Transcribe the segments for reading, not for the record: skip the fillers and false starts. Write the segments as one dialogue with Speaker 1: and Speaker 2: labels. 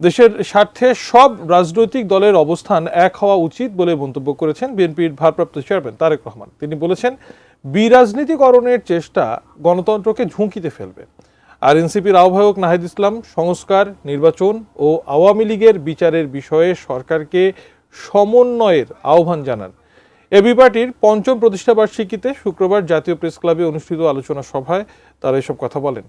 Speaker 1: দেশের স্বার্থে সব রাজনৈতিক দলের অবস্থান এক হওয়া উচিত বলে মন্তব্য করেছেন বিএনপির ভারপ্রাপ্ত চেয়ারম্যান তারেক রহমান। তিনি বলেছেন, বিরাজনীতিকরণের চেষ্টা গণতন্ত্রকে ঝুঁকিতে ফেলবে। আর এনসিপির আহ্বায়ক নাহিদ ইসলাম সংস্কার, নির্বাচন ও আওয়ামী লীগের বিচারের বিষয়ে সরকারকে সমন্বয়ের আহ্বান জানান। এবি পার্টির ৫ম প্রতিষ্ঠাবার্ষিকীতে শুক্রবার জাতীয় প্রেস ক্লাবে অনুষ্ঠিত আলোচনা সভায় তারা এসব কথা বলেন।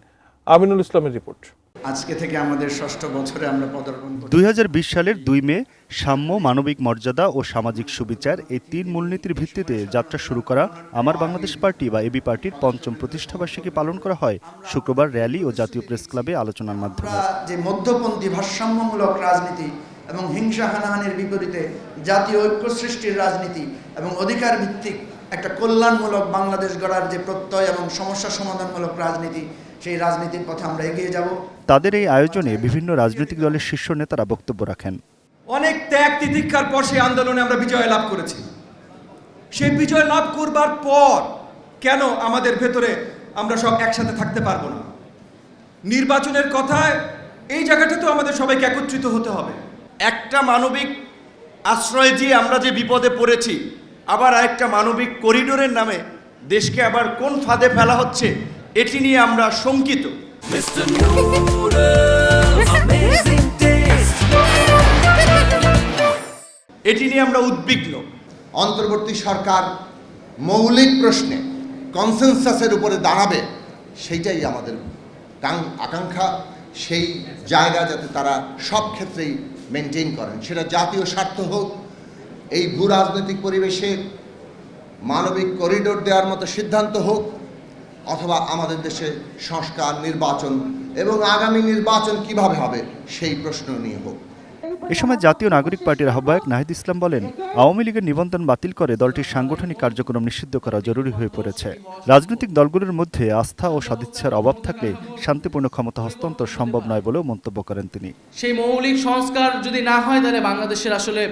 Speaker 1: আমিনুল ইসলামের রিপোর্ট।
Speaker 2: আজকে থেকে আমাদের ৬ষ্ঠ বছরে আমরা পদার্পণ করি।
Speaker 3: ২০২০ সালের ২ মে সাম্য, মানবিক মর্যাদা ও সামাজিক সুবিচার এই ৩ মূলনীতির ভিত্তিতে যাত্রা শুরু করা আমার বাংলাদেশ পার্টি বা এবি পার্টির ৫ম প্রতিষ্ঠাবার্ষিকী পালন করা হয় শুক্রবার র্যালি ও জাতীয় প্রেস ক্লাবে আলোচনার মাধ্যমে।
Speaker 2: যে মধ্যপন্থী ভারসাম্যমূলক রাজনীতি এবং হিংসা হানাহানির বিপরীতে জাতীয় ঐক্য সৃষ্টির রাজনীতি এবং অধিকার ভিত্তিক একটা কল্যাণমূলক বাংলাদেশ গড়ার যে প্রত্যয় এবং সমস্যা সমাধানমূলক রাজনীতি, সেই রাজনীতির পথে আমরা এগিয়ে যাব।
Speaker 3: তাদের এই আয়োজনে বিভিন্ন রাজনৈতিক দলের শীর্ষ নেতারা বক্তব্য রাখেন।
Speaker 4: অনেক ত্যাগ তিতিক্ষার পর সেই আন্দোলনে আমরা বিজয় লাভ করেছি। সেই বিজয় লাভ করবার পর কেন আমাদের ভেতরে আমরা সব একসাথে থাকতে পারবো না? নির্বাচনের কথায় এই জায়গাটাতেও আমাদের সবাইকে একত্রিত হতে হবে।
Speaker 5: একটা মানবিক আশ্রয় দিয়ে আমরা যে বিপদে পড়েছি, আবার একটা মানবিক করিডোরের নামে দেশকে আবার কোন ফাঁদে ফেলা হচ্ছে, এটি নিয়ে আমরা শঙ্কিত। এটি নিয়ে আমরা উদ্বিগ্ন।
Speaker 6: অন্তর্বর্তী সরকার মৌলিক প্রশ্নে কনসেনসাসের উপরে দাঁড়াবে, সেইটাই আমাদের আকাঙ্ক্ষা। সেই জায়গা যাতে তারা সব ক্ষেত্রেই মেনটেন করেন, সেটা জাতীয় স্বার্থ হোক, এই ভূ রাজনৈতিক পরিবেশে মানবিক করিডোর দেওয়ার মতো সিদ্ধান্ত হোক, অথবা আমাদের দেশে সংস্কার, নির্বাচন এবং আগামী নির্বাচন কিভাবে হবে সেই প্রশ্ন নিয়ে হোক।
Speaker 3: এ সময় জাতীয় নাগরিক পার্টির আহ্বায়ক নাহিদ ইসলাম বলেন, আওয়ামী লীগের নিবন্ধন বাতিল করে দলটির সাংগঠনিক কার্যক্রম নিষিদ্ধ করা জরুরি হয়ে পড়েছে। রাজনৈতিক দলগুলোর মধ্যে আস্থা ও সদিচ্ছার অভাব থাকলে শান্তিপূর্ণ ক্ষমতা হস্তান্তর সম্ভব নয় বলেও মন্তব্য করেন তিনি।
Speaker 7: সেই মৌলিক সংস্কার যদি না হয়, তাহলে বাংলাদেশের আসলে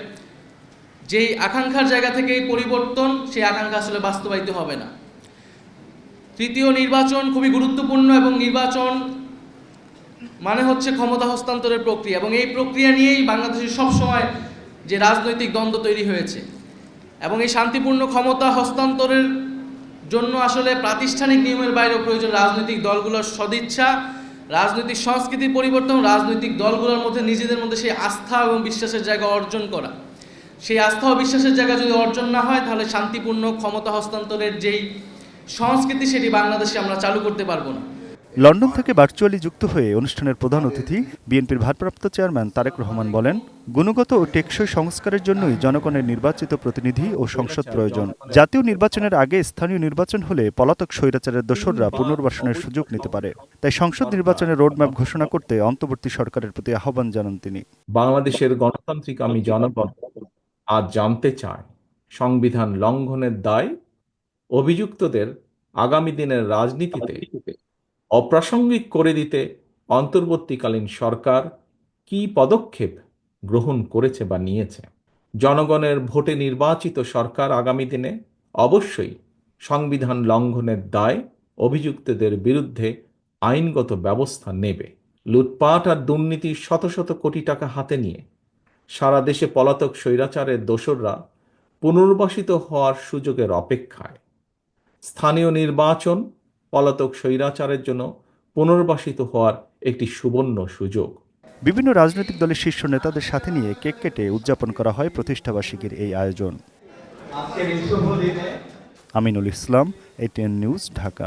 Speaker 7: যেই আকাঙ্ক্ষার জায়গা থেকে এই পরিবর্তন, সেই আকাঙ্ক্ষা আসলে বাস্তবায়িত হবে না। তৃতীয় নির্বাচন খুবই গুরুত্বপূর্ণ, এবং নির্বাচন মানে হচ্ছে ক্ষমতা হস্তান্তরের প্রক্রিয়া, এবং এই প্রক্রিয়া নিয়েই বাংলাদেশের সবসময় যে রাজনৈতিক দ্বন্দ্ব তৈরি হয়েছে। এবং এই শান্তিপূর্ণ ক্ষমতা হস্তান্তরের জন্য আসলে প্রাতিষ্ঠানিক নিয়মের বাইরেও প্রয়োজন রাজনৈতিক দলগুলোর সদিচ্ছা, রাজনৈতিক সংস্কৃতির পরিবর্তন, রাজনৈতিক দলগুলোর মধ্যে নিজেদের মধ্যে সেই আস্থা এবং বিশ্বাসের জায়গা অর্জন করা। সেই আস্থা ও বিশ্বাসের জায়গা যদি অর্জন না হয়, তাহলে শান্তিপূর্ণ ক্ষমতা হস্তান্তরের যেই সংস্কৃতি, সেটি বাংলাদেশে আমরা চালু করতে পারবো না।
Speaker 3: লন্ডন থেকে ভার্চুয়ালি যুক্ত হয়ে অনুষ্ঠানের প্রধান অতিথি বিএনপির ভারপ্রাপ্ত চেয়ারম্যান তারেক রহমান বলেন, গুণগত ও টেকসই সংস্কারের জন্যই জনগণের নির্বাচিত প্রতিনিধি ও সংসদ প্রয়োজন। জাতীয় নির্বাচনের আগে স্থানীয় নির্বাচন হলে পলাতক স্বৈরাচারের দোসররা পুনর্বাসনের সুযোগ নিতে পারে। তাই সংসদ নির্বাচনের রোডম্যাপ ঘোষণা করতে অন্তর্বর্তী সরকারের প্রতি আহ্বান জানান তিনি।
Speaker 8: বাংলাদেশের গণতান্ত্রিক আমি জনগণ আজ জানতে চায়, সংবিধান লঙ্ঘনের দায় অভিযুক্তদের আগামী দিনের রাজনীতিতে অপ্রাসঙ্গিক করে দিতে অন্তর্বর্তীকালীন সরকার কি পদক্ষেপ গ্রহণ করেছে বা নিয়েছে। জনগণের ভোটে নির্বাচিত সরকার আগামী দিনে অবশ্যই সংবিধান লঙ্ঘনের দায় অভিযুক্তদের বিরুদ্ধে আইনগত ব্যবস্থা নেবে। লুটপাট আর দুর্নীতির শত শত কোটি টাকা হাতে নিয়ে সারা দেশে পলাতক স্বৈরাচারের দোসররা পুনর্বাসিত হওয়ার সুযোগের অপেক্ষায়। স্থানীয় নির্বাচন পলাতক স্বৈরাচারের জন্য পুনর্বাসিত হওয়ার একটি সুবর্ণ সুযোগ।
Speaker 3: বিভিন্ন রাজনৈতিক দলের শীর্ষ নেতাদের সাথে নিয়ে কেক কেটে উদযাপন করা হয় প্রতিষ্ঠাবার্ষিকীর এই আয়োজন। Aminul Islam, ATN news, Dhaka.